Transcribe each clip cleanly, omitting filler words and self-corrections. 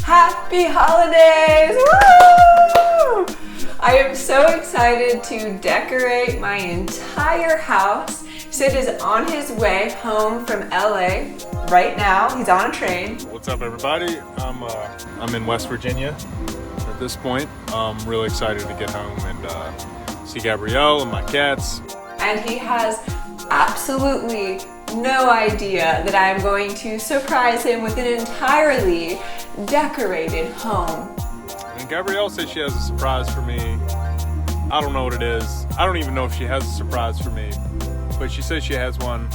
Happy holidays! Woo! I am so excited to decorate my entire house. Sid is on his way home from LA right now. He's on a train. What's up, everybody? I'm in West Virginia at this point. I'm really excited to get home and see Gabrielle and my cats. And he has absolutely no idea that I'm going to surprise him with an entirely decorated home. And Gabrielle says she has a surprise for me. I don't know what it is. I don't even know if she has a surprise for me, but she says she has one.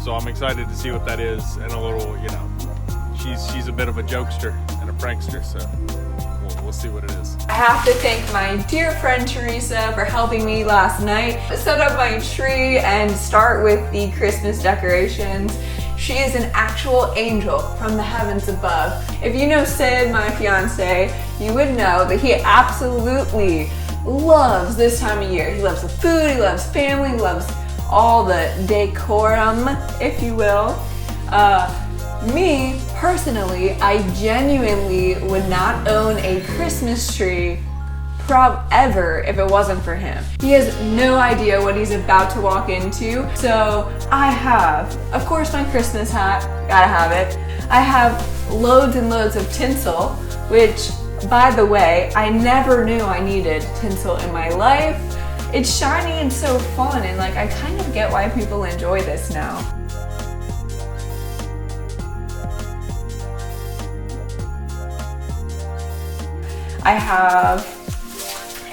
So I'm excited to see what that is, and a little, you know, she's a bit of a jokester and a prankster, so we'll see what it is. I have to thank my dear friend Teresa for helping me last night set up my tree and start with the Christmas decorations. She is an actual angel from the heavens above. If you know Sid, my fiance, you would know that he absolutely loves this time of year. He loves the food, he loves family, he loves all the decorum, if you will. Me, personally, I genuinely would not own a Christmas tree ever if it wasn't for him. He has no idea what he's about to walk into. So I have, of course, my Christmas hat, gotta have it. I have loads and loads of tinsel, which, by the way, I never knew I needed tinsel in my life. It's shiny and so fun, and like I kind of get why people enjoy this now. I have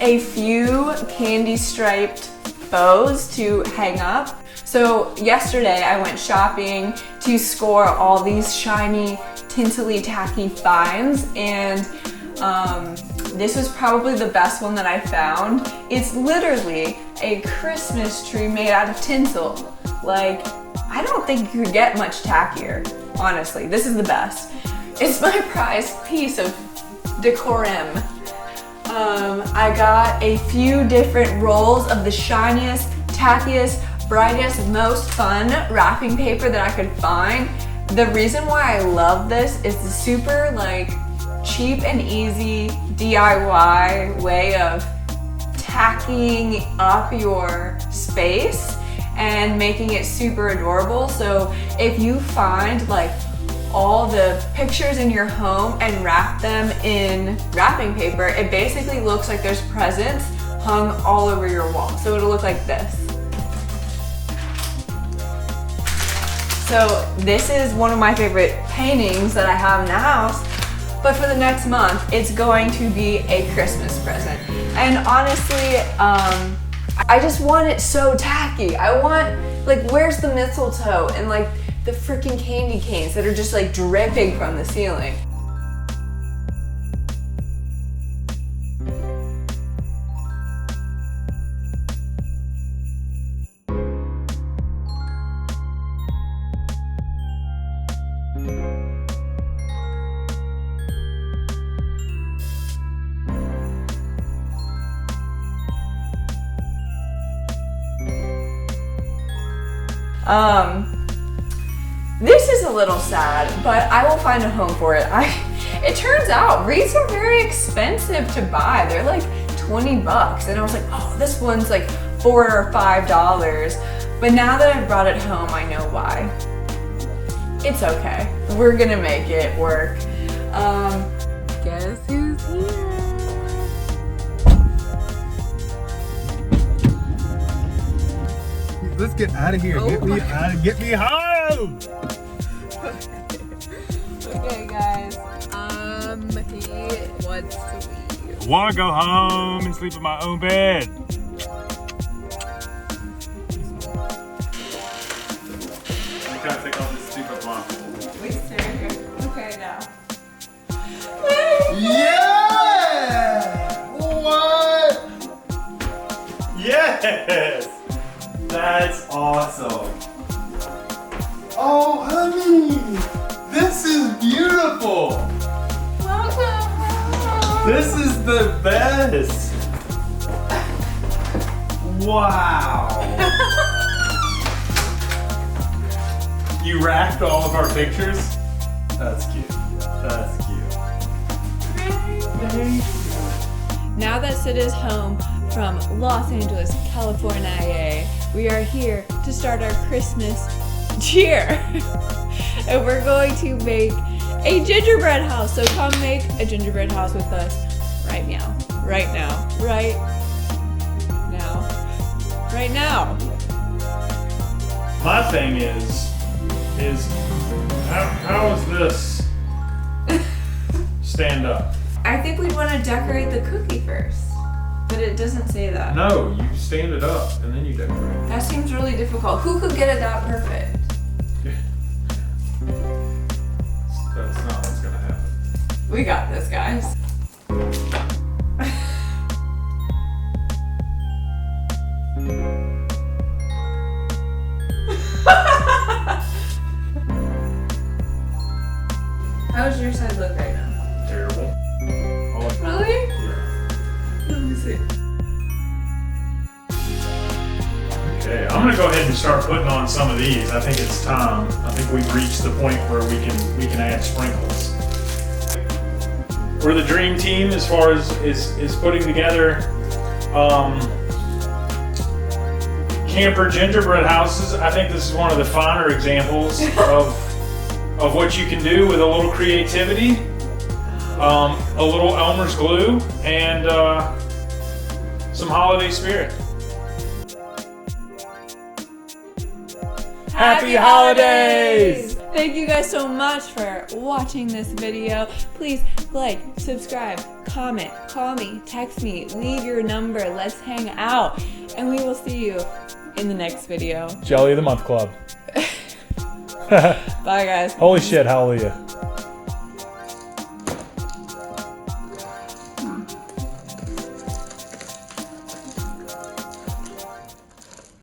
a few candy striped bows to hang up. So yesterday I went shopping to score all these shiny, tinsely, tacky finds, and this was probably the best one that I found. It's literally a Christmas tree made out of tinsel. Like, I don't think you could get much tackier, honestly. This is the best. It's my prized piece of decorum. I got a few different rolls of the shiniest, tackiest, brightest, most fun wrapping paper that I could find. The reason why I love this is the super like cheap and easy DIY way of tacking up your space and making it super adorable. So if you find like all the pictures in your home and wrap them in wrapping paper, it basically looks like there's presents hung all over your wall. So it'll look like this. So this is one of my favorite paintings that I have in the house, but for the next month, it's going to be a Christmas present. And honestly, I just want it so tacky. I want, like, where's the mistletoe and like the freaking candy canes that are just like dripping from the ceiling. This is a little sad, but I will find a home for it. It turns out wreaths are very expensive to buy. They're like 20 bucks. And I was like, oh, this one's like $4 or $5. But now that I've brought it home, I know why. It's okay. We're gonna make it work. Guess who's here? Let's get out of here. Oh Get me home. Okay, guys. He wants to leave. Wanna go home and sleep in my own bed. I'm trying to take off this stupid block. Wait, sir. Okay, now. Yeah! What? Yes! That's awesome. Oh, honey, this is beautiful. This is the best. Wow. You racked all of our pictures? That's cute. That's cute. Now that Sid is home from Los Angeles, California, we are here to start our Christmas cheer. And we're going to make a gingerbread house. So come make a gingerbread house with us right now. Right now. Right now. Right now. My thing is how is this stand up? I think we'd want to decorate the cookie first. But it doesn't say that. No, you stand it up and then you decorate. That seems really difficult. Who could get it that perfect? That's not what's gonna happen. We got this, guys. How does your side look right now? Terrible. Really? Yeah. Let me see. Okay, I'm gonna go ahead and start putting on some of these. I think it's time. I think we've reached the point where we can add sprinkles. We're the dream team as far as is putting together camper gingerbread houses. I think this is one of the finer examples of what you can do with a little creativity, a little Elmer's glue, and some holiday spirit. Happy holidays! Thank you guys so much for watching this video. Please like, subscribe, comment, call me, text me, leave your number. Let's hang out. And we will see you in the next video. Jelly of the Month Club. Bye, guys. Holy shit, hallelujah.